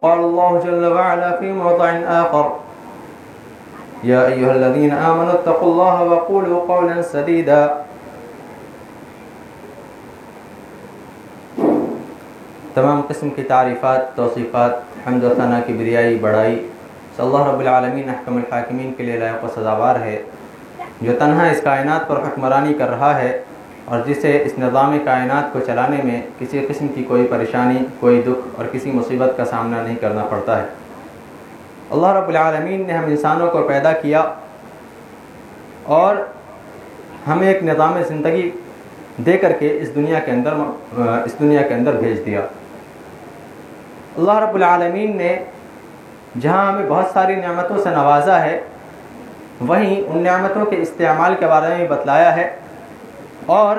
قال الله جل وعلا في موضع آخر يا أيها الذين آمنوا اتقوا الله وقولوا قولا سديدا. تمام قسم کی تعریفات، توصیفات، حمد و ثنا کی بریائی بڑائی اللہ رب العالمین احکم الحاکمین کے لیے لائق و سزاوار ہے، جو تنہا اس کائنات پر حکمرانی کر رہا ہے اور جسے اس نظام کائنات کو چلانے میں کسی قسم کی کوئی پریشانی، کوئی دکھ اور کسی مصیبت کا سامنا نہیں کرنا پڑتا ہے۔ اللہ رب العالمین نے ہم انسانوں کو پیدا کیا اور ہمیں ایک نظام زندگی دے کر کے اس دنیا کے اندر بھیج دیا۔ اللہ رب العالمین نے جہاں ہمیں بہت ساری نعمتوں سے نوازا ہے، وہیں ان نعمتوں کے استعمال کے بارے میں بتلایا ہے، اور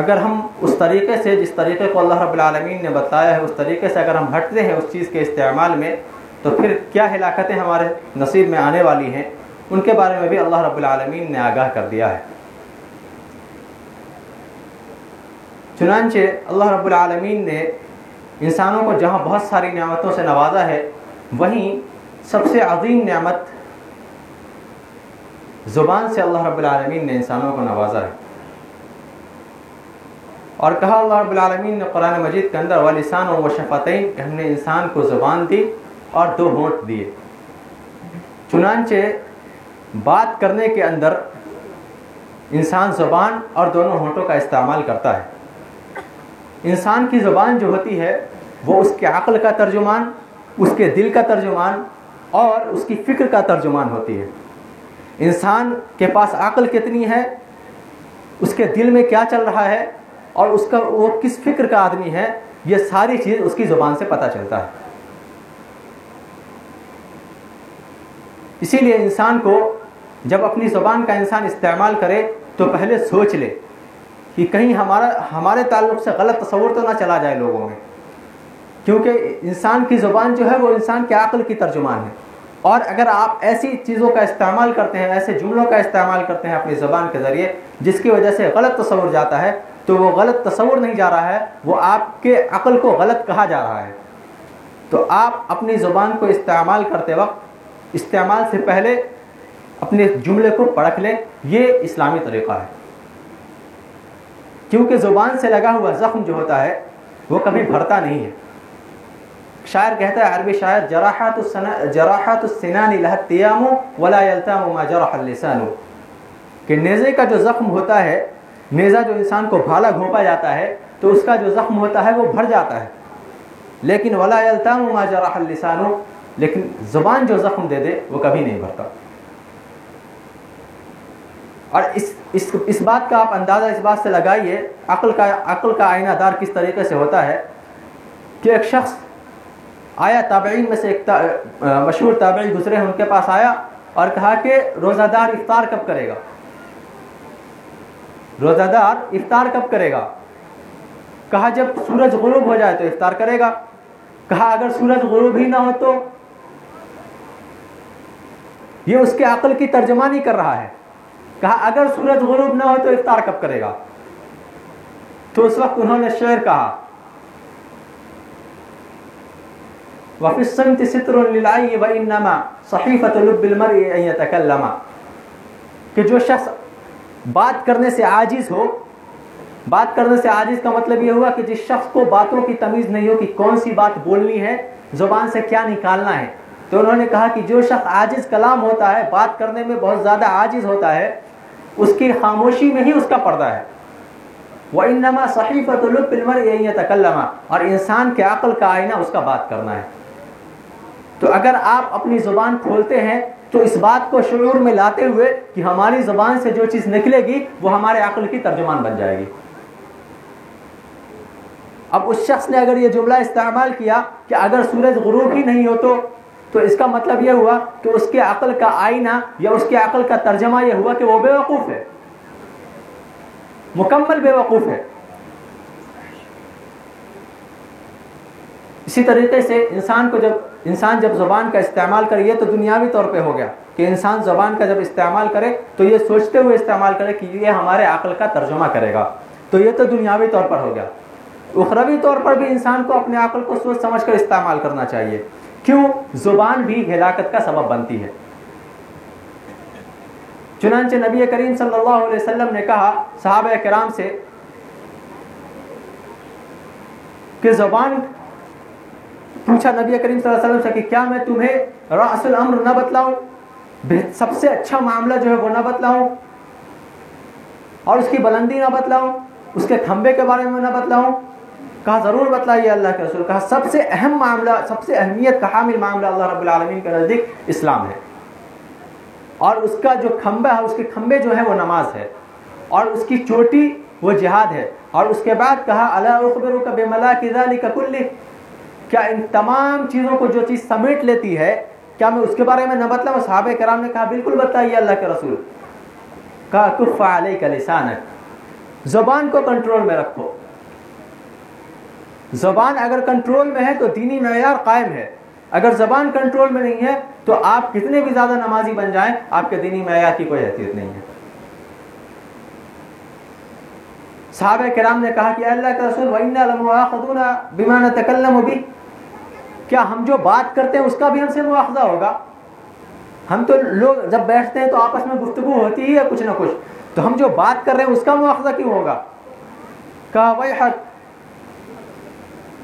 اگر ہم اس طریقے سے، جس طریقے کو اللہ رب العالمین نے بتایا ہے، اس طریقے سے اگر ہم ہٹتے ہیں اس چیز کے استعمال میں، تو پھر کیا ہلاکتیں ہمارے نصیب میں آنے والی ہیں، ان کے بارے میں بھی اللہ رب العالمین نے آگاہ کر دیا ہے۔ چنانچہ اللہ رب العالمین نے انسانوں کو جہاں بہت ساری نعمتوں سے نوازا ہے، وہیں سب سے عظیم نعمت زبان سے اللہ رب العالمین نے انسانوں کو نوازا ہے، اور کہا اللہ رب العالمین نے قرآن مجید کے اندر وَلِسَانٌ وَشَفَتَيْن، کہ ہم نے انسان کو زبان دی اور 2 ہونٹ دیے۔ چنانچہ بات کرنے کے اندر انسان زبان اور دونوں ہونٹوں کا استعمال کرتا ہے۔ انسان کی زبان جو ہوتی ہے وہ اس کے عقل کا ترجمان، اس کے دل کا ترجمان اور اس کی فکر کا ترجمان ہوتی ہے۔ انسان کے پاس عقل کتنی ہے، اس کے دل میں کیا چل رہا ہے، اور وہ کس فکر کا آدمی ہے، یہ ساری چیز اس کی زبان سے پتہ چلتا ہے۔ اسی لیے انسان کو جب اپنی زبان کا انسان استعمال کرے تو پہلے سوچ لے کہ کہیں ہمارے تعلق سے غلط تصور تو نہ چلا جائے لوگوں میں، کیونکہ انسان کی زبان جو ہے وہ انسان کے عقل کی ترجمان ہے، اور اگر آپ ایسی چیزوں کا استعمال کرتے ہیں، ایسے جملوں کا استعمال کرتے ہیں اپنی زبان کے ذریعے جس کی وجہ سے غلط تصور جاتا ہے، تو وہ غلط تصور نہیں جا رہا ہے، وہ آپ کے عقل کو غلط کہا جا رہا ہے۔ تو آپ اپنی زبان کو استعمال کرتے وقت استعمال سے پہلے اپنے جملے کو پرکھ لیں، یہ اسلامی طریقہ ہے، کیونکہ زبان سے لگا ہوا زخم جو ہوتا ہے وہ کبھی بھرتا نہیں ہے۔ شاعر کہتا ہے، عربی شاعر، جراحات السنان لها التیام ولا یلتام ما جرح اللسان، کہ نیزے کا جو زخم ہوتا ہے، نیزہ جو انسان کو بھالا گھونپا جاتا ہے تو اس کا جو زخم ہوتا ہے وہ بھر جاتا ہے، لیکن ولا یلتام ما جرح اللسان، لیکن زبان جو زخم دے دے وہ کبھی نہیں بھرتا۔ اور اس بات کا آپ اندازہ اس بات سے لگائیے، عقل کا آئینہ دار کس طریقے سے ہوتا ہے کہ ایک شخص آیا، تابعین میں سے ایک مشہور تابعی گزرے ہیں، ان کے پاس آیا اور کہا کہ روزہ دار افطار کب کرے گا؟ روزہ دار افطار کب کرے گا؟ کہا جب سورج غروب ہو جائے تو افطار کرے گا۔ کہا اگر سورج غروب ہی نہ ہو تو؟ یہ اس کے عقل کی ترجمانی کر رہا ہے۔ کہا اگر سورج غروب نہ ہو تو افطار کب کرے گا؟ تو اس وقت انہوں نے شعر کہا، وَفِي الصَّمْتِ سِتْرٌ لِلْعَيِّ وَإِنَّمَا صَحِيفَةُ لُبِّ الْمَرْءِ أَن يَتَكَلَّمَ، کہ جو شخص بات کرنے سے عاجز ہو، بات کرنے سے عاجز کا مطلب یہ ہوا کہ جس شخص کو باتوں کی تمیز نہیں ہو کہ کون سی بات بولنی ہے، زبان سے کیا نکالنا ہے، تو انہوں نے کہا کہ جو شخص عاجز کلام ہوتا ہے، بات کرنے میں بہت زیادہ عاجز ہوتا ہے، اس کی خاموشی میں ہی اس کا پردہ ہے۔ وَإِنَّمَا صَحِيفَةُ لُبِّ الْمَرْءِ أَن يَتَكَلَّمَ، اور انسان کے عقل کا آئینہ اس کا بات کرنا ہے۔ تو اگر آپ اپنی زبان کھولتے ہیں تو اس بات کو شعور میں لاتے ہوئے کہ ہماری زبان سے جو چیز نکلے گی وہ ہمارے عقل کی ترجمان بن جائے گی۔ اب اس شخص نے اگر یہ جملہ استعمال کیا کہ اگر سورج غروب ہی نہیں ہو تو اس کا مطلب یہ ہوا کہ اس کے عقل کا آئینہ یا اس کے عقل کا ترجمہ یہ ہوا کہ وہ بے وقوف ہے، مکمل بے وقوف ہے۔ اسی طریقے سے انسان جب زبان کا استعمال کرے، یہ تو دنیاوی طور پہ ہو گیا کہ انسان زبان کا جب استعمال کرے تو یہ سوچتے ہوئے استعمال کرے کہ یہ ہمارے عقل کا ترجمہ کرے گا، تو یہ تو دنیاوی طور پر ہو گیا۔ اخروی طور پر بھی انسان کو اپنے عقل کو سوچ سمجھ کر استعمال کرنا چاہیے، کیوں؟ زبان بھی ہلاکت کا سبب بنتی ہے۔ چنانچہ نبی کریم صلی اللہ علیہ وسلم نے کہا صحابہ کرام سے کہ زبان، پوچھا نبی کریم صلی اللہ علیہ وسلم سے کہ کیا میں تمہیں رأس الامر نہ بتلاؤں، سب سے اچھا معاملہ جو ہے وہ نہ بتلاؤں، اور اس کی بلندی نہ بتلاؤں، اس کے کھمبے کے بارے میں نہ بتلاؤں؟ کہا ضرور بتلائیے اللہ کے رسول۔ کہا سب سے اہم معاملہ، سب سے اہمیت کا حامل معاملہ اللہ رب العالمین کے نزدیک اسلام ہے، اور اس کا جو کھمبا ہے، اس کے کھمبے جو ہے وہ نماز ہے، اور اس کی چوٹی وہ جہاد ہے۔ اور اس کے بعد کہا الا اخبرک بملاک ذلک کلہ، کیا ان تمام چیزوں کو جو چیز سمیٹ لیتی ہے، کیا میں اس کے بارے میں نہ بتلاؤں؟ صحابہ کرام نے کہا بالکل بتائیے اللہ کے رسول۔ کہا کف علیک لسانک، زبان کو کنٹرول میں رکھو۔ زبان اگر کنٹرول میں ہے تو دینی معیار قائم ہے، اگر زبان کنٹرول میں نہیں ہے تو آپ کتنے بھی زیادہ نمازی بن جائیں، آپ کے دینی معیار کی کوئی حیثیت نہیں ہے۔ صحابہ کرام نے کہا کہ اللہ کے رسول وَإِنَّا لَمُؤَاخَذُونَ بِمَا نَتَكَلَّمُ بِهِ، کیا ہم جو بات کرتے ہیں اس کا بھی ہم سے مواخذہ ہوگا؟ ہم تو لوگ جب بیٹھتے ہیں تو آپس میں گفتگو ہوتی ہی ہے کچھ نہ کچھ، تو ہم جو بات کر رہے ہیں اس کا مواخذہ کیوں ہوگا؟ کہا وَيْحَكْ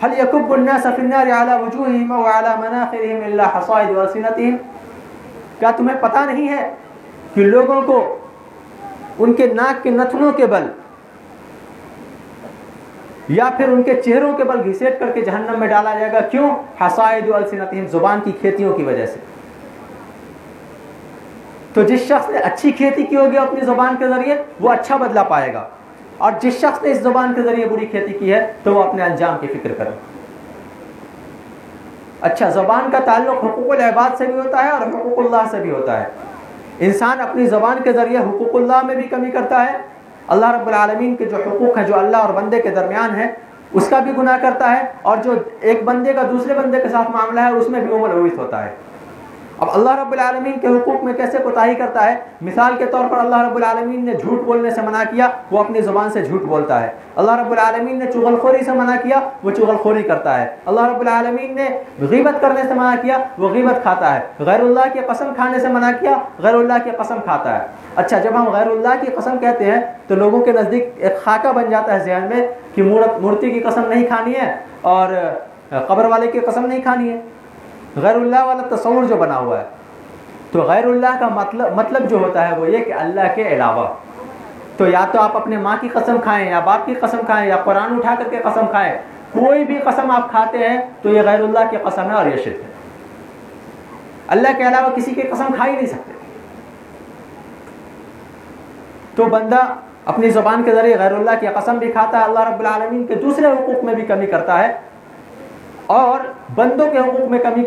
هل يكب الناس في النار على وجوههم او على مناخرهم الا حصائد ألسنتهم، کیا تمہیں پتہ نہیں ہے کہ لوگوں کو ان کے ناک کے نتنوں کے بل یا پھر ان کے چہروں کے بل گھسیٹ کر کے جہنم میں ڈالا جائے گا؟ کیوں؟ حصائد ألسنتهم، زبان کی کھیتیوں کی وجہ سے۔ تو جس شخص نے اچھی کھیتی کی ہوگی اپنی زبان کے ذریعے وہ اچھا بدلہ پائے گا، اور جس شخص نے اس زبان کے ذریعے بری کھیتی کی ہے تو وہ اپنے انجام کی فکر کرے۔ اچھا، زبان کا تعلق حقوق العباد سے بھی ہوتا ہے اور حقوق اللہ سے بھی ہوتا ہے۔ انسان اپنی زبان کے ذریعے حقوق اللہ میں بھی کمی کرتا ہے، اللہ رب العالمین کے جو حقوق ہیں جو اللہ اور بندے کے درمیان ہیں اس کا بھی گناہ کرتا ہے، اور جو ایک بندے کا دوسرے بندے کے ساتھ معاملہ ہے اس میں بھی ملوث ہوتا ہے۔ اب اللہ رب العالمین کے حقوق میں کیسے کوتاہی کرتا ہے؟ مثال کے طور پر اللہ رب العالمین نے جھوٹ بولنے سے منع کیا، وہ اپنی زبان سے جھوٹ بولتا ہے۔ اللہ رب العالمین نے چغل خوری سے منع کیا، وہ چغل خوری کرتا ہے۔ اللہ رب العالمین نے غیبت کرنے سے منع کیا، وہ غیبت کھاتا ہے۔ غیر اللہ کی قسم کھانے سے منع کیا، غیر اللہ کی قسم کھاتا ہے۔ اچھا، جب ہم غیر اللہ کی قسم کہتے ہیں تو لوگوں کے نزدیک ایک خاکہ بن جاتا ہے ذہن میں کہ مورتی کی قسم نہیں کھانی ہے اور قبر والے کی قسم نہیں کھانی ہے، غیر اللہ والا تصور جو بنا ہوا ہے۔ تو غیر اللہ کا مطلب جو ہوتا ہے وہ یہ کہ اللہ کے علاوہ، تو یا تو آپ اپنے ماں کی قسم کھائیں یا باپ کی قسم کھائیں یا قرآن اٹھا کر کے قسم کھائیں، کوئی بھی قسم آپ کھاتے ہیں تو یہ غیر اللہ کی قسم ہے اور یہ شرک ہے۔ اللہ کے علاوہ کسی کی قسم کھا ہی نہیں سکتے۔ تو بندہ اپنی زبان کے ذریعے غیر اللہ کی قسم بھی کھاتا ہے، اللہ رب العالمین کے دوسرے حقوق میں بھی کمی کرتا ہے، اور بندوں کے حقوق میں کمی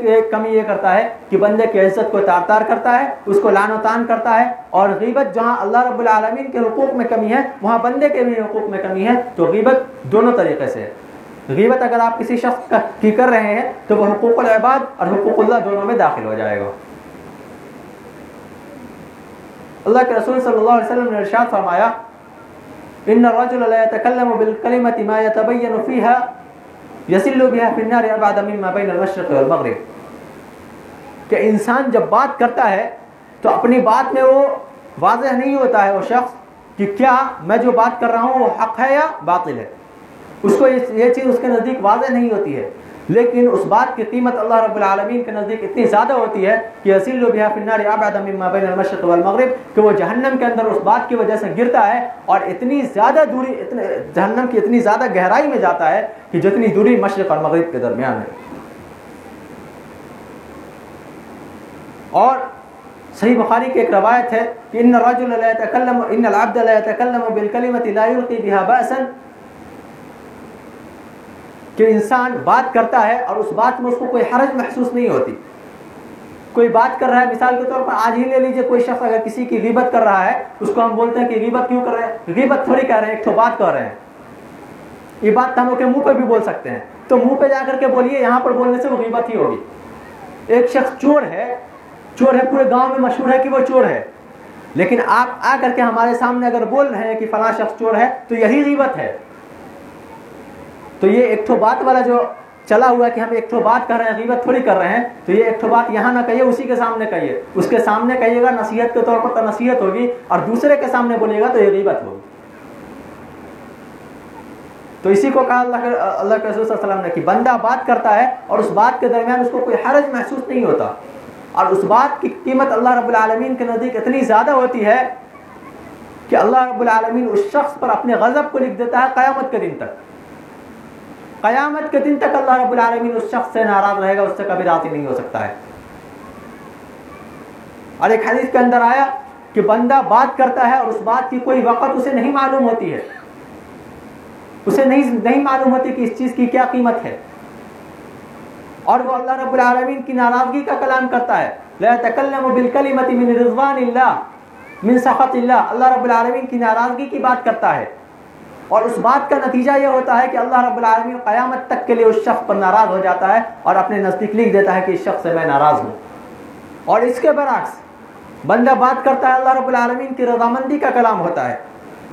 یہ کرتا ہے کہ بندے کی عزت کو تار تار کرتا ہے، اس کو لعن و طعن کرتا ہے۔ اور غیبت جہاں اللہ رب العالمین کے حقوق میں کمی ہے وہاں بندے کے بھی حقوق میں کمی ہے۔ تو غیبت دونوں طریقے سے ہے۔ غیبت اگر آپ کسی شخص کی کر رہے ہیں تو وہ حقوق العباد اور حقوق اللہ دونوں میں داخل ہو جائے گا۔ اللہ کے رسول صلی اللہ علیہ وسلم نے ارشاد فرمایا ان الرجل لا يتكلم بالكلمة ما يتبين فيها يسل بها في النار ابعد مما بين المشرق والمغرب، کہ انسان جب بات کرتا ہے تو اپنی بات میں وہ واضح نہیں ہوتا ہے وہ شخص کہ کیا میں جو بات کر رہا ہوں وہ حق ہے یا باطل ہے، اس کو یہ چیز اس کے نزدیک واضح نہیں ہوتی ہے، لیکن اس بات کی قیمت اللہ رب العالمین کے نزدیک اتنی زیادہ ہوتی ہے کہ یسل بها في النار ابعد مما بين المشرق والمغرب، کہ وہ جہنم کے اندر اس بات کی وجہ سے گرتا ہے اور اتنی زیادہ دوری، جہنم کی اتنی زیادہ گہرائی میں جاتا ہے کہ جتنی دوری مشرق اور مغرب کے درمیان ہے۔ اور صحیح بخاری کی ایک روایت ہے کہ ان الرجل لا يتكلم ان العبد لا يتكلم بالكلمة لا يلقي بها بأسا، کہ انسان بات کرتا ہے اور اس بات میں اس کو کوئی حرج محسوس نہیں ہوتی۔ کوئی بات کر رہا ہے، مثال کے طور پر آج ہی لے لیجئے، کوئی شخص اگر کسی کی غیبت کر رہا ہے اس کو ہم بولتے ہیں کہ غیبت کیوں کر رہے ہیں؟ غیبت تھوڑی کہہ رہے ہیں، ایک تو بات کر رہے ہیں۔ یہ بات ہم لوگ کے منہ پہ بھی بول سکتے ہیں، تو منہ پہ جا کر کے بولیے، یہاں پر بولنے سے وہ غیبت ہی ہوگی۔ ایک شخص چور ہے، پورے گاؤں میں مشہور ہے کہ وہ چور ہے، لیکن آپ آ کر کے ہمارے سامنے اگر بول رہے ہیں کہ فلاں شخص چور ہے تو یہی غیبت ہے۔ تو یہ ایک تو بات والا جو چلا ہوا کہ ہم ایک تو بات کر رہے ہیں، غیبت تھوڑی کر رہے ہیں، تو یہ ایک تو بات یہاں نہ کہیے، اسی کے سامنے کہیے، اس کے سامنے کہیے گا نصیحت کے طور پر تو نصیحت ہوگی، اور دوسرے کے سامنے بولیے گا تو یہ غیبت ہوگی. تو اسی کو کہا اللہ کے رسول صلی اللہ علیہ وسلم نے کہ بندہ بات کرتا ہے اور اس بات کے درمیان اس کو کوئی حرج محسوس نہیں ہوتا، اور اس بات کی قیمت اللہ رب العالمین کے نزدیک اتنی زیادہ ہوتی ہے کہ اللہ رب العالمین اس شخص پر اپنے غضب کو لکھ دیتا ہے قیامت کے دن تک. قیامت کے دن تک اللہ رب العالمین اس شخص سے ناراض رہے گا، اس سے کبھی راضی نہیں ہو سکتا ہے. اور ایک حدیث کے اندر آیا کہ بندہ بات کرتا ہے اور اس بات کی کوئی وقت اسے نہیں معلوم ہوتی ہے، اسے نہیں معلوم ہوتی کہ اس چیز کی کیا قیمت ہے، اور وہ اللہ رب العالمین کی ناراضگی کا کلام کرتا ہے. لا يتكلم بالكلمة من رضوان الله من سخط اللہ، اللہ رب العالمین کی ناراضگی کی بات کرتا ہے، اور اس بات کا نتیجہ یہ ہوتا ہے کہ اللہ رب العالمین قیامت تک کے لیے اس شخص پر ناراض ہو جاتا ہے اور اپنے نزدیک لکھ دیتا ہے کہ اس شخص سے میں ناراض ہوں. اور اس کے برعکس بندہ بات کرتا ہے اللہ رب العالمین کی رضامندی کا کلام ہوتا ہے.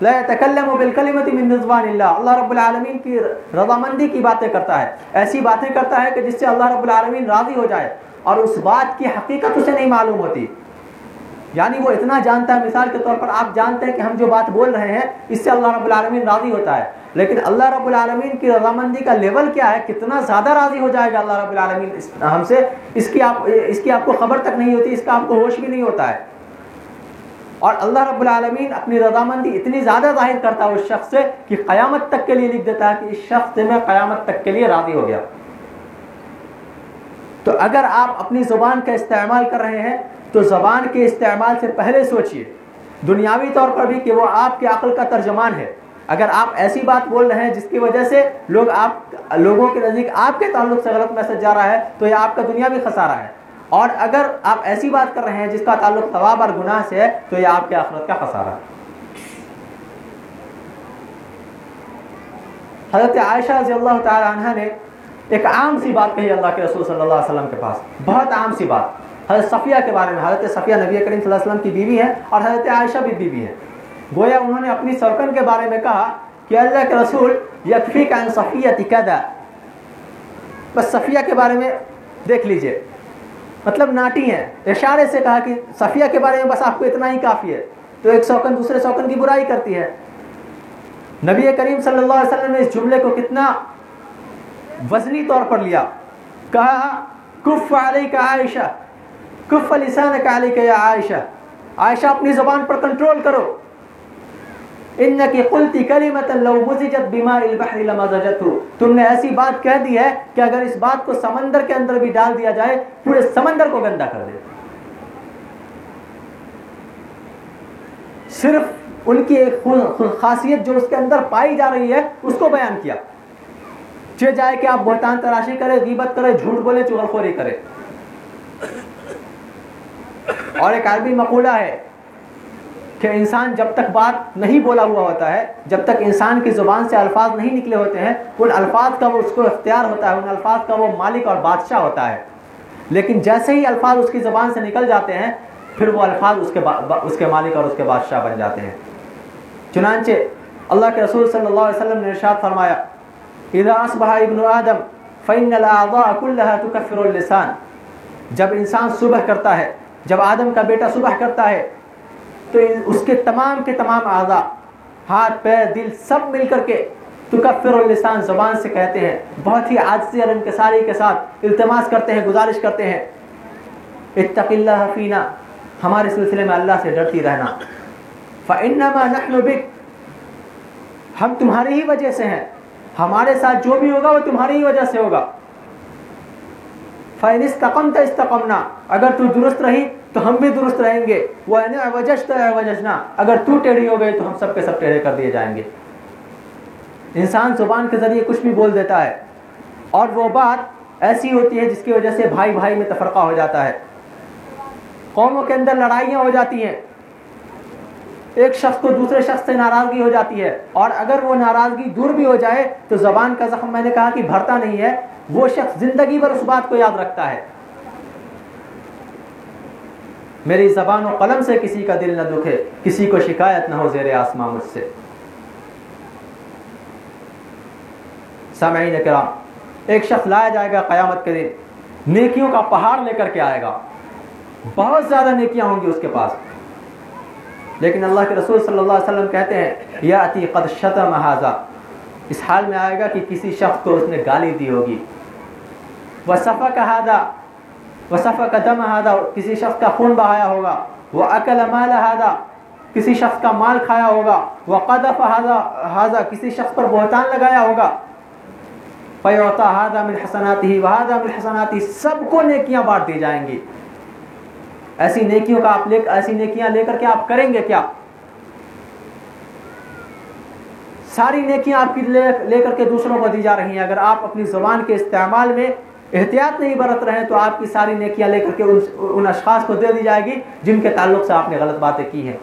لا يتكلم بالكلمة من رضوان اللہ، اللہ رب العالمین کی رضامندی کی باتیں کرتا ہے، ایسی باتیں کرتا ہے کہ جس سے اللہ رب العالمین راضی ہو جائے، اور اس بات کی حقیقت اسے نہیں معلوم ہوتی. یعنی وہ اتنا جانتا ہے، مثال کے طور پر آپ جانتے ہیں کہ ہم جو بات بول رہے ہیں اس سے اللہ رب العالمین راضی ہوتا ہے، لیکن اللہ رب العالمین کی رضامندی کا لیول کیا ہے، کتنا زیادہ راضی ہو جائے گا اللہ رب العالمین ہم سے، اس کی آپ کو خبر تک نہیں ہوتی، اس کا آپ کو ہوش بھی نہیں ہوتا ہے. اور اللہ رب العالمین اپنی رضامندی اتنی زیادہ ظاہر کرتا ہے اس شخص سے کہ قیامت تک کے لیے لکھ دیتا ہے کہ اس شخص سے میں قیامت تک کے لیے راضی ہو گیا. تو اگر آپ اپنی زبان کا استعمال کر رہے ہیں تو زبان کے استعمال سے پہلے سوچئے دنیاوی طور پر بھی کہ وہ آپ کے عقل کا ترجمان ہے. اگر آپ ایسی بات بول رہے ہیں جس کی وجہ سے لوگوں کے نزدیک آپ کے تعلق سے غلط میسج جا رہا ہے تو یہ آپ کا دنیاوی خسارہ ہے، اور اگر آپ ایسی بات کر رہے ہیں جس کا تعلق ثواب اور گناہ سے ہے تو یہ آپ کے آخرت کا خسارہ ہے. حضرت عائشہ رضی اللہ تعالی عنہ نے ایک عام سی بات کہی اللہ کے رسول صلی اللہ علیہ وسلم کے پاس، بہت عام سی بات. حضرت صفیہ کے بارے میں، حضرت صفیہ نبی کریم صلی اللہ علیہ وسلم کی بیوی ہے اور حضرت عائشہ بھی بیوی ہے. گویا انہوں نے اپنی سوکن کے بارے میں کہا کہ اللہ کے رسول یکفیک عن صفیہ کذا، بس صفیہ کے بارے میں دیکھ لیجئے، مطلب ناٹی ہیں. اشارے سے کہا کہ صفیہ کے بارے میں بس آپ کو اتنا ہی کافی ہے. تو ایک سوکن دوسرے سوکن کی برائی کرتی ہے. نبی کریم صلی اللہ علیہ وسلم نے اس جملے کو کتنا وزنی طور پر لیا. کہا کف علیک عائشہ، کف لسانک علیک یا عائشہ، عائشہ اپنی زبان پر کنٹرول کرو. انکی قلتی کلمۃ لو مزجت بماء البحر لمزجته، تم نے ایسی بات کہہ دی ہے کہ اگر اس بات کو سمندر کے اندر بھی ڈال دیا جائے پورے سمندر کو گندا کر دے. صرف ان کی ایک خاصیت جو اس کے اندر پائی جا رہی ہے اس کو بیان کیا. چہ جائے کہ آپ بہتان تراشی کرے، غیبت کرے، جھوٹ بولے، چغلخوری کرے. اور ایک عربی مقولہ ہے کہ انسان جب تک بات نہیں بولا ہوا ہوتا ہے، جب تک انسان کی زبان سے الفاظ نہیں نکلے ہوتے ہیں، ان الفاظ کا وہ اس کو اختیار ہوتا ہے، ان الفاظ کا وہ مالک اور بادشاہ ہوتا ہے. لیکن جیسے ہی الفاظ اس کی زبان سے نکل جاتے ہیں پھر وہ الفاظ اس کے مالک اور اس کے بادشاہ بن جاتے ہیں. چنانچہ اللہ کے رسول صلی اللہ علیہ وسلم نے ارشاد فرمایا اذا اصبح ابن آدم فإن الأعضاء كلها تكفر اللسان، جب انسان صبح کرتا ہے، جب آدم کا بیٹا صبح کرتا ہے تو اس کے تمام اعضاء، ہاتھ پیر دل سب مل کر کے تکفر اللسان، زبان سے کہتے ہیں، بہت ہی عاجزی اور انکساری کے ساتھ التماس کرتے ہیں، گزارش کرتے ہیں اتق اللہ فینا، ہمارے سلسلے میں اللہ سے ڈرتی رہنا. فإنما نحن بک، ہم تمہاری ہی وجہ سے ہیں، ہمارے ساتھ جو بھی ہوگا وہ تمہاری ہی وجہ سے ہوگا. فإن استقمت استقمنا، اگر تو درست رہی تو ہم بھی درست رہیں گے. وإن اعوججت اعوججنا، اگر تو ٹیڑھی ہو گئی تو ہم سب کے سب ٹیڑھے کر دیے جائیں گے. انسان زبان کے ذریعے کچھ بھی بول دیتا ہے اور وہ بات ایسی ہوتی ہے جس کی وجہ سے بھائی بھائی میں تفرقہ ہو جاتا ہے، قوموں کے اندر لڑائیاں ہو جاتی ہیں، ایک شخص کو دوسرے شخص سے ناراضگی ہو جاتی ہے، اور اگر وہ ناراضگی دور بھی ہو جائے تو زبان کا زخم میں نے کہا کہ بھرتا نہیں ہے، وہ شخص زندگی بھر اس بات کو یاد رکھتا ہے. میری زبان و قلم سے کسی کا دل نہ دکھے، کسی کو شکایت نہ ہو زیر آسماں مجھ سے. سامعین کرام، ایک شخص لایا جائے گا قیامت کے دن، نیکیوں کا پہاڑ لے کر کے آئے گا، بہت زیادہ نیکیاں ہوں گی اس کے پاس، لیکن اللہ کے رسول صلی اللہ علیہ وسلم کہتے ہیں یاتی قد شتم ھذا، اس حال میں آئے گا کہ کسی شخص کو اس نے گالی دی ہوگی، وسفک ھذا وسفک دم ھذا، کسی شخص کا خون بہایا ہوگا، واکل مال ھذا، کسی شخص کا مال کھایا ہوگا، وقذف ھذا، کسی شخص پر بہتان لگایا ہوگا، فیعطى ھذا من حسناته وھذا من حسناته، سب کو نیکیاں بانٹ دی جائیں گی۔ ایسی نیکیاں لے کر کے آپ کریں گے کیا؟ ساری نیکیاں آپ کی لے کر کے دوسروں کو دی جا رہی ہیں، اگر آپ اپنی زبان کے استعمال میں احتیاط نہیں برت رہے ہیں تو آپ کی ساری نیکیاں لے کر کے ان اشخاص کو دے دی جائے گی جن کے تعلق سے آپ نے غلط باتیں کی ہیں،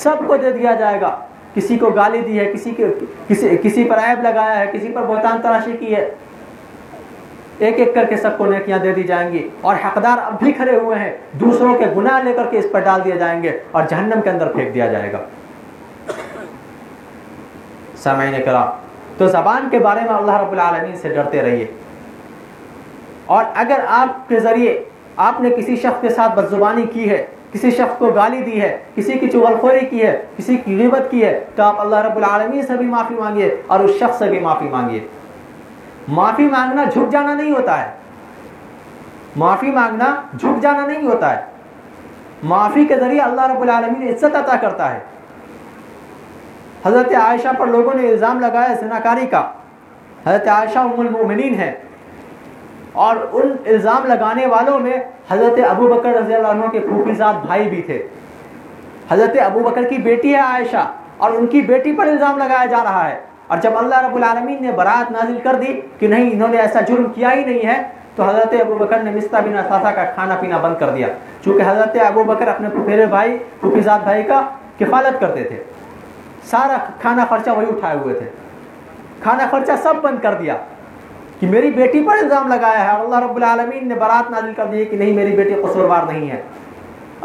سب کو دے دیا جائے گا۔ کسی کو گالی دی ہے، کسی پر عیب لگایا ہے، کسی پر بہتان تراشی کی ہے، ایک ایک کر کے سب کو نیکیاں دے دی جائیں گی، اور حقدار اب بھی کھڑے ہوئے ہیں، دوسروں کے گناہ لے کر کے اس پر ڈال دیے جائیں گے اور جہنم کے اندر پھینک دیا جائے گا۔ سامعین کرام، تو زبان کے بارے میں اللہ رب العالمین سے ڈرتے رہیے، اور اگر آپ کے ذریعے آپ نے کسی شخص کے ساتھ بدزبانی کی ہے، کسی شخص کو گالی دی ہے، کسی کی چغلخوری کی ہے، کسی کی غیبت کی ہے، تو آپ اللہ رب العالمین سے بھی معافی مانگیے اور اس شخص سے بھی معافی مانگیے۔ معافی مانگنا جھک جانا نہیں ہوتا ہے، معافی مانگنا جھک جانا نہیں ہوتا ہے، معافی کے ذریعے اللہ رب العالمین عزت عطا کرتا ہے۔ حضرت عائشہ پر لوگوں نے الزام لگایا زناکاری کا، حضرت عائشہ ام المؤمنین ہے، اور ان الزام لگانے والوں میں حضرت ابو بکر رضی اللہ عنہ کے پھوپھیزاد بھائی بھی تھے۔ حضرت ابو بکر کی بیٹی ہے عائشہ، اور ان کی بیٹی پر الزام لگایا جا رہا ہے، اور جب اللہ رب العالمین نے برات نازل کر دی کہ نہیں انہوں نے ایسا جرم کیا ہی نہیں ہے، تو حضرت ابو بکر نے مصطح بن اثاثہ کا کھانا پینا بند کر دیا، چونکہ حضرت ابو بکر اپنے پھپھیرے بھائی پھوپھیزاد بھائی کا کفالت کرتے تھے، سارا کھانا خرچہ وہی اٹھائے ہوئے تھے، کھانا خرچہ سب بند کر دیا کہ میری بیٹی پر الزام لگایا ہے، اور اللہ رب العالمین نے برات نازل کر دی کہ نہیں میری بیٹی قصوروار نہیں ہے۔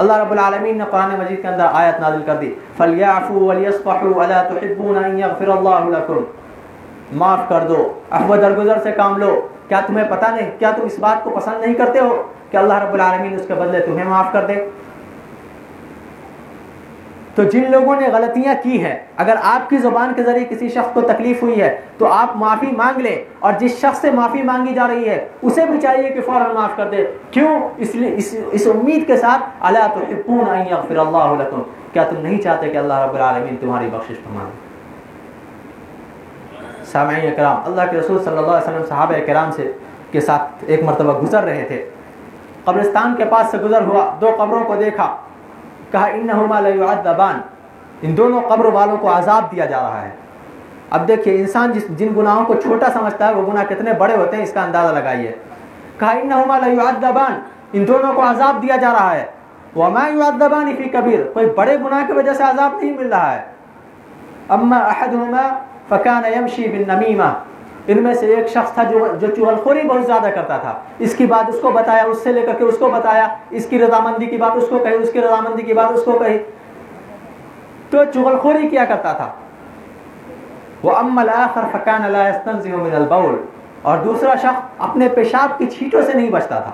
اللہ رب العالمین نے قرآن مجید کے اندر آیت نازل کر دی فَلْيَعْفُوا وَلْيَصْفَحُوا أَلَا تُحِبُّونَ أَن يَغْفِرَ اللَّهُ لَكُمْ، معاف کر دو، عفو درگزر سے کام لو، کیا تمہیں پتہ نہیں، کیا تم اس بات کو پسند نہیں کرتے ہو کہ اللہ رب العالمین اس کے بدلے تمہیں معاف کر دے؟ تو جن لوگوں نے غلطیاں کی ہیں، اگر آپ کی زبان کے ذریعے کسی شخص کو تکلیف ہوئی ہے تو آپ معافی مانگ لیں، اور جس شخص سے معافی مانگی جا رہی ہے اسے بھی چاہیے کہ فوراً معاف کر دے۔ کیوں؟ اس امید کے ساتھ الا تحبون ان یغفر اللہ لکم، کیا تم نہیں چاہتے کہ اللہ رب العالمین تمہاری بخشش فرمائے؟ سامعین کرام، اللہ کے رسول صلی اللہ علیہ وسلم صحابہ کرام کے ساتھ ایک مرتبہ گزر رہے تھے، قبرستان کے پاس سے گزر ہوا، دو قبروں کو دیکھا، کہا انہما لیعذبان، ان دونوں قبر والوں کو عذاب دیا جا رہا ہے۔ اب دیکھیے انسان جن گناہوں کو چھوٹا سمجھتا ہے وہ گناہ کتنے بڑے ہوتے ہیں اس کا اندازہ لگائیے۔ کہا انہما لیعذبان، ان دونوں کو عذاب دیا جا رہا ہے، وما یعذبان فی کبیر، کوئی بڑے گناہ کی وجہ سے عذاب نہیں مل رہا ہے۔ اما احدہما فکان یمشی بالنمیمہ، ان میں سے ایک شخص تھا جو چغلخوری بہت زیادہ کرتا تھا، اس کی بات اس کو بتایا، اس سے لے کر کے اس کو بتایا، اس کی رضامندی کی بات اس کو کہی، اس کی رضامندی کی بات اس کو کہی، تو چغلخوری کیا کرتا تھا۔ وَأَمَّا الْآخَرُ فَكَانَ لَا يَسْتَنزِهُ مِنَ الْبَوْلِ، اور دوسرا شخص اپنے پیشاب کی چھینٹوں سے نہیں بچتا تھا۔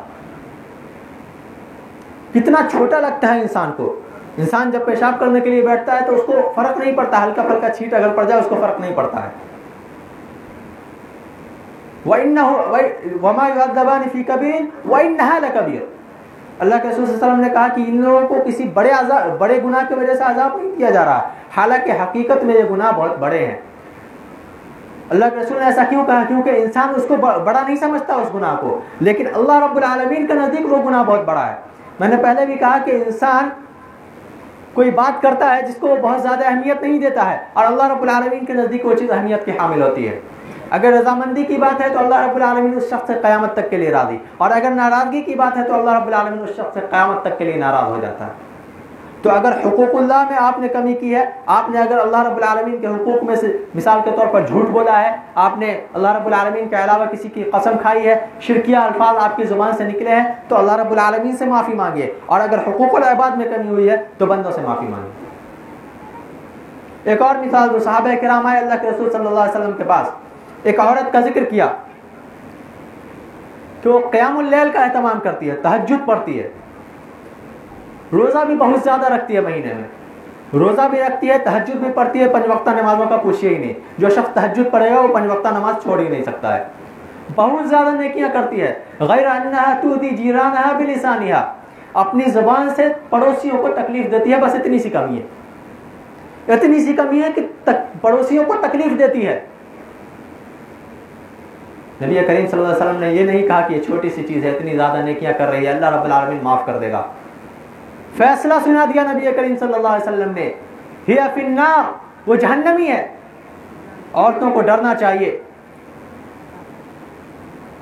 کتنا چھوٹا لگتا ہے انسان کو، انسان جب پیشاب کرنے کے لیے بیٹھتا ہے تو اس کو فرق نہیں پڑتا، ہلکا پھلکا چھینٹ اگر پڑ جائے اس کو فرق نہیں پڑتا ہے۔ وَمَا يُعَذَّبَانِ فِي كَبِيرٍ وَإِنَّهَا لَكَبِيرٌ، اللہ کے رسول صلی اللہ علیہ وسلم نے کہا کہ ان لوگوں کو کسی بڑے گناہ کی وجہ سے عذاب نہیں کیا جا رہا، حالانکہ حقیقت میں یہ گناہ بہت بڑے ہیں۔ اللہ کے رسول نے ایسا کیوں کہا؟ کیونکہ انسان اس کو بڑا نہیں سمجھتا اس گناہ کو، لیکن اللہ رب العالمین کے نزدیک وہ گناہ بہت بڑا ہے۔ میں نے پہلے بھی کہا کہ انسان کوئی بات کرتا ہے جس کو وہ بہت زیادہ اہمیت نہیں دیتا ہے، اور اللہ رب العالمین کے نزدیک وہ چیز اہمیت کی حامل ہوتی ہے۔ اگر رضامندی کی بات ہے تو اللہ رب العالمین اس شخص سے قیامت تک کے لیے راضی، اور اگر ناراضگی کی بات ہے تو اللہ رب العالمین اس شخص سے قیامت تک کے لیے ناراض ہو جاتا ہے۔ تو اگر حقوق اللہ میں آپ نے کمی کی ہے، آپ نے اگر اللہ رب العالمین کے حقوق میں سے مثال کے طور پر جھوٹ بولا ہے، آپ نے اللہ رب العالمین کے علاوہ کسی کی قسم کھائی ہے، شرکیہ الفاظ آپ کی زبان سے نکلے ہیں، تو اللہ رب العالمین سے معافی مانگیے، اور اگر حقوق العباد میں کمی ہوئی ہے تو بندوں سے معافی مانگیے۔ ایک اور مثال، جو صحابہ کرام آئے اللہ کے رسول صلی اللہ علیہ وسلم کے پاس، ایک عورت کا ذکر کیا کہ وہ قیام اللیل کا اہتمام کرتی ہے، تہجد پڑھتی ہے، روزہ بھی بہت زیادہ رکھتی ہے، مہینے میں روزہ بھی رکھتی ہے، تہجد بھی پڑھتی ہے، 5 وقتہ نمازوں کا پوچھیے ہی نہیں، جو شخص تہجد پڑھے گا وہ 5 وقتہ نماز چھوڑ ہی نہیں سکتا ہے، بہت زیادہ نیکیاں کرتی ہے. غیر انہا تؤذی جیرانہا بلسانہا، اپنی زبان سے پڑوسیوں کو تکلیف دیتی ہے، بس اتنی سی کمی ہے، اتنی سی کمی ہے کہ پڑوسیوں کو تکلیف دیتی ہے. نبی کریم صلی اللہ علیہ وسلم نے یہ نہیں کہا کہ یہ چھوٹی سی چیز ہے، اتنی زیادہ نیکیاں کر رہی ہے، اللہ رب العالمین معاف کر دے گا. فیصلہ سنا دیا نبی کریم صلی اللہ علیہ وسلم نے، ہی فی النار، وہ جہنمی ہے. عورتوں کو ڈرنا چاہیے،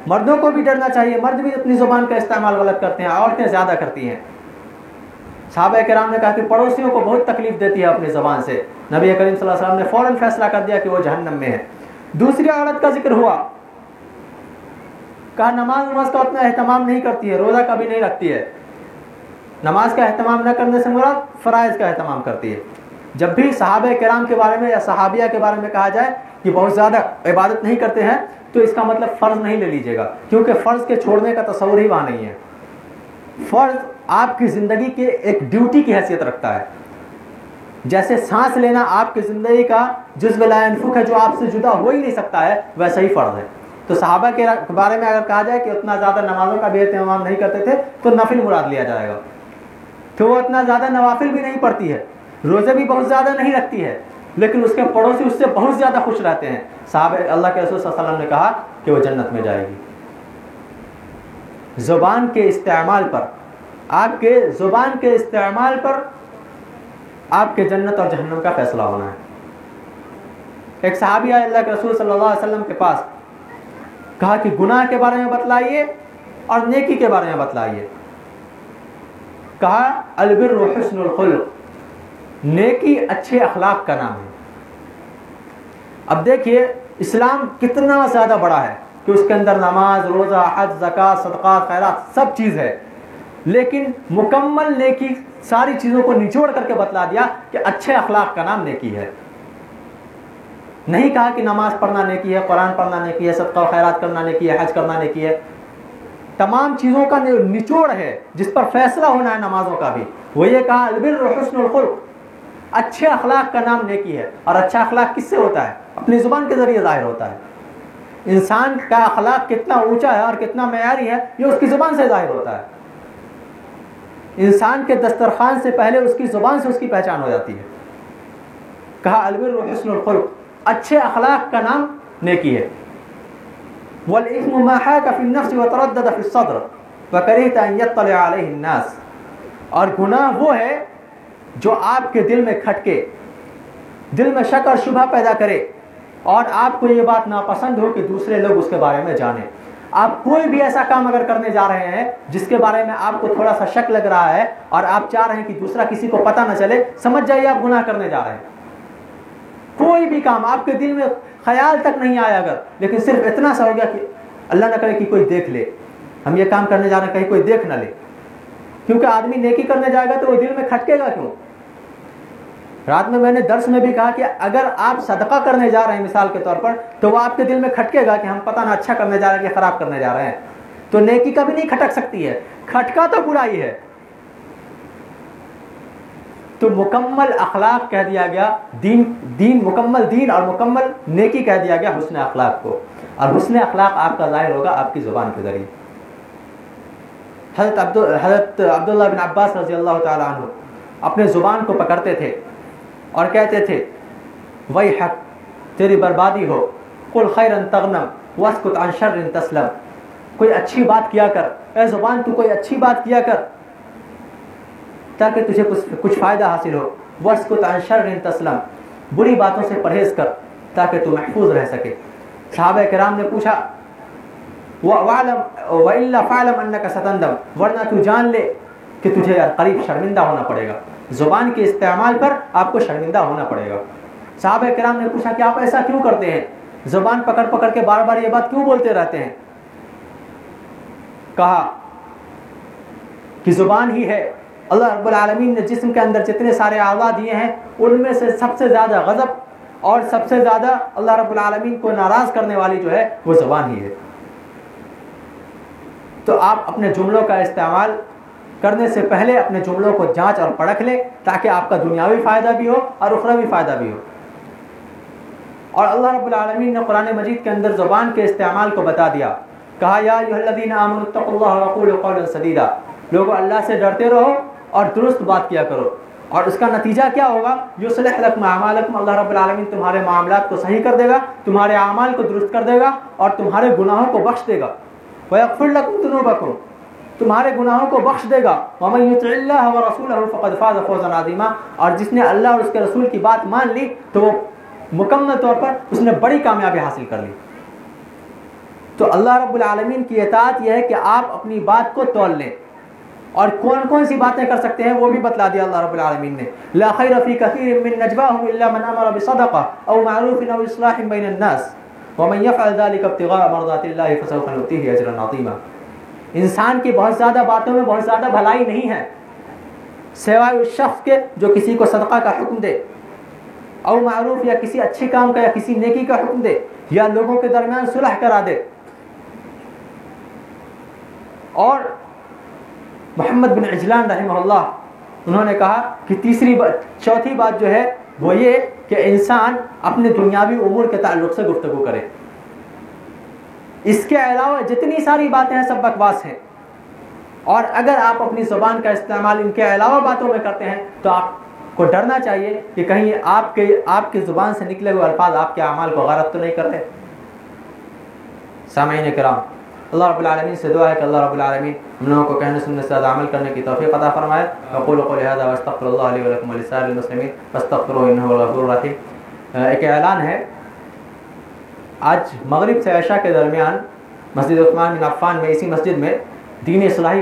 مردوں کو بھی ڈرنا چاہیے. مرد بھی اپنی زبان کا استعمال غلط کرتے ہیں، عورتیں زیادہ کرتی ہیں. صحابہ کرام نے کہا کہ پڑوسیوں کو بہت تکلیف دیتی ہے اپنی زبان سے. نبی کریم صلی اللہ علیہ وسلم نے فوراً فیصلہ کر دیا کہ وہ جہنم میں ہے. دوسری عورت کا ذکر ہوا، کہا نماز کا اتنا اہتمام نہیں کرتی ہے، روزہ کبھی نہیں رکھتی ہے. نماز کا اہتمام نہ کرنے سے مراد فرائض کا اہتمام کرتی ہے. جب بھی صحابہ کرام کے بارے میں یا صحابیہ کے بارے میں کہا جائے کہ بہت زیادہ عبادت نہیں کرتے ہیں تو اس کا مطلب فرض نہیں لے لیجیے گا، کیونکہ فرض کے چھوڑنے کا تصور ہی وہاں نہیں ہے. فرض آپ کی زندگی کے ایک ڈیوٹی کی حیثیت رکھتا ہے. جیسے سانس لینا آپ کی زندگی کا جزو لا ينفك ہے، جو آپ سے جدا ہو ہی نہیں سکتا ہے، ویسا ہی فرض ہے. تو صحابہ کے بارے میں اگر کہا جائے کہ اتنا زیادہ نمازوں کا بھی اہتمام نہیں کرتے تھے تو نفل مراد لیا جائے گا. تو وہ اتنا زیادہ نوافل بھی نہیں پڑھتی ہے، روزے بھی بہت زیادہ نہیں رکھتی ہے، لیکن اس کے پڑوسی اس سے بہت زیادہ خوش رہتے ہیں. صحابہ اللہ کے رسول صلی اللہ علیہ وسلم نے کہا کہ وہ جنت میں جائے گی. زبان کے استعمال پر، آپ کے زبان کے استعمال پر آپ کے جنت اور جہنم کا فیصلہ ہونا ہے. ایک صحابی آئے اللہ کے رسول صلی اللہ علیہ وسلم کے پاس، کہا کہ گناہ کے بارے میں بتلائیے اور نیکی کے بارے میں بتلائیے. کہا البر حسن الخلق، نیکی اچھے اخلاق کا نام ہے. اب دیکھیے اسلام کتنا زیادہ بڑا ہے کہ اس کے اندر نماز، روزہ، حج، زکوٰۃ، صدقات، خیرات سب چیز ہے، لیکن مکمل نیکی ساری چیزوں کو نچوڑ کر کے بتلا دیا کہ اچھے اخلاق کا نام نیکی ہے. نہیں کہا کہ نماز پڑھنا نیکی ہے، قرآن پڑھنا نیکی ہے، صدقہ و خیرات کرنا نیکی ہے، حج کرنا نیکی ہے. تمام چیزوں کا نچوڑ ہے جس پر فیصلہ ہونا ہے نمازوں کا بھی. وہ یہ کہا البر حسن الخلق، اچھے اخلاق کا نام نیکی ہے. اور اچھا اخلاق کس سے ہوتا ہے؟ اپنی زبان کے ذریعے ظاہر ہوتا ہے. انسان کا اخلاق کتنا اونچا ہے اور کتنا معیاری ہے یہ اس کی زبان سے ظاہر ہوتا ہے. انسان کے دسترخوان سے پہلے اس کی زبان سے اس کی پہچان ہو جاتی ہے. کہا البر حسن الخلق، اچھے اخلاق کا نام نیکی ہے. والإثم ما حاك في النفس وتردد في الصدر وكرهت أن يطلع عليه الناس، اور گناہ وہ ہے جو آپ کے دل میں کھٹکے، دل میں شک اور شبہ پیدا کرے، اور آپ کو یہ بات ناپسند ہو کہ دوسرے لوگ اس کے بارے میں جانیں. آپ کوئی بھی ایسا کام اگر کرنے جا رہے ہیں جس کے بارے میں آپ کو تھوڑا سا شک لگ رہا ہے اور آپ چاہ رہے ہیں کہ دوسرا کسی کو پتہ نہ چلے، سمجھ جائیے آپ گناہ کرنے جا رہے ہیں. کوئی بھی کام آپ کے دل میں خیال تک نہیں آیا اگر، لیکن صرف اتنا سا ہو گیا کہ اللہ نہ کرے کہ کوئی دیکھ لے، ہم یہ کام کرنے جا رہے ہیں کہیں کوئی دیکھ نہ لے. کیونکہ آدمی نیکی کرنے جائے گا تو وہ دل میں کھٹکے گا کیوں. رات میں نے درس میں بھی کہا کہ اگر آپ صدقہ کرنے جا رہے ہیں مثال کے طور پر تو وہ آپ کے دل میں کھٹکے گا کہ ہم پتہ نہ اچھا کرنے جا رہے ہیں کہ خراب کرنے جا رہے ہیں. تو نیکی کبھی نہیں کھٹک سکتی ہے، کھٹکا تو برائی ہے. تو مکمل اخلاق کہہ دیا گیا، دین مکمل دین اور مکمل نیکی کہہ دیا گیا حسن اخلاق کو. اور حسن اخلاق آپ کا ظاہر ہوگا آپ کی زبان کے ذریعے. حضرت عبداللہ بن عباس رضی اللہ تعالیٰ عنہ اپنے زبان کو پکڑتے تھے اور کہتے تھے ویحک، تیری بربادی ہو، قل خیرا تغنم واسکت عن شر تسلم. کوئی اچھی بات کیا کر، اے زبان تو کوئی اچھی بات کیا کر تاکہ تجھے کچھ فائدہ حاصل ہو. واسکت عن شر تسلم، بری باتوں سے پرہیز کر تاکہ تو محفوظ رہ سکے. صحابہ کرام نے پوچھا وَإِلَّا فَعْلَمْ أَنَّكَ سَتَنْدَمْ، ورنہ تو جان لے کہ تجھے قریب شرمندہ ہونا پڑے گا. زبان کے استعمال پر آپ کو شرمندہ ہونا پڑے گا. صحابہ کرام نے پوچھا کہ آپ ایسا کیوں کرتے ہیں، زبان پکڑ پکڑ کے بار بار یہ بات کیوں بولتے رہتے ہیں؟ کہا کہ زبان ہی ہے، اللہ رب العالمین نے جسم کے اندر جتنے سارے اعضاء دیے ہیں ان میں سے سب سے زیادہ غضب اور سب سے زیادہ اللہ رب العالمین کو ناراض کرنے والی جو ہے وہ زبان ہی ہے. تو آپ اپنے جملوں کا استعمال کرنے سے پہلے اپنے جملوں کو جانچ اور پرکھ لیں تاکہ آپ کا دنیاوی فائدہ بھی ہو اور اخروی فائدہ بھی ہو. اور اللہ رب العالمین نے قرآن مجید کے اندر زبان کے استعمال کو بتا دیا. کہا یا ایھا الذین آمنوا اتقوا اللہ وقولوا قولا سدیدا. لوگوں اللہ سے ڈرتے رہو اور درست بات کیا کرو. اور اس کا نتیجہ کیا ہوگا؟ یصلح لکم اعمالکم. اللہ رب العالمین تمہارے معاملات کو صحیح کر دے گا, تمہارے اعمال کو درست کر دے گا اور تمہارے گناہوں کو بخش دے گا. ویغفر لکم ذنوبکم. تمہارے گناہوں کو بخش دے گا. ومن یطع اللہ ورسولہ فقد فاز فوزا عظیما. اور جس نے اللہ اور اس کے رسول کی بات مان لی تو وہ مکمل طور پر اس نے بڑی کامیابی حاصل کر لی. تو اللہ رب العالمین کی اطاعت یہ ہے کہ آپ اپنی بات کو تول لیں. اور کون کون سی باتیں کر سکتے ہیں وہ بھی بتلا دیا اللہ رب العالمین نے. لا خیر فی کثیر من نجواہم الا من امر بصدقہ او معروف او اصلاح بین الناس ومن یفعل ذلک ابتغاء مرضات اللہ فسوف نؤتیہ اجرا عظیما. انسان کی بہت زیادہ باتوں میں بہت زیادہ بھلائی نہیں ہے سوائے اس شخص کے جو کسی کو صدقہ کا حکم دے, او معروف یا کسی اچھے کام کا یا کسی نیکی کا حکم دے, یا لوگوں کے درمیان صلح کرا دے. اور محمد بن عجلان رحمہ اللہ انہوں نے کہا کہ چوتھی بات جو ہے وہ یہ کہ انسان اپنے دنیاوی امور کے تعلق سے گفتگو کرے. اس کے علاوہ جتنی ساری باتیں ہیں سب بکواس ہیں. اور اگر آپ اپنی زبان کا استعمال ان کے علاوہ باتوں میں کرتے ہیں تو آپ کو ڈرنا چاہیے کہ کہیں آپ کی زبان سے نکلے ہوئے الفاظ آپ کے اعمال کو غلط تو نہیں کرتے. سامعین کرام, اللہ رب العالمین سے دعا ہے کہ اللہ رب العالمین ہم لوگوں کو کہنے سننے سے زیادہ عمل کرنے کی توفیق عطا فرمائے. اقول قولی ھذا واستغفر اللہ لی ولکم ولسائر المسلمین فاستغفروہ انہ هو الغفور الرحیم. ایک اعلان ہے, آج مغرب سے عشاء کے درمیان مسجد عثمان بن عفان میں اسی مسجد میں دینی اصلاحی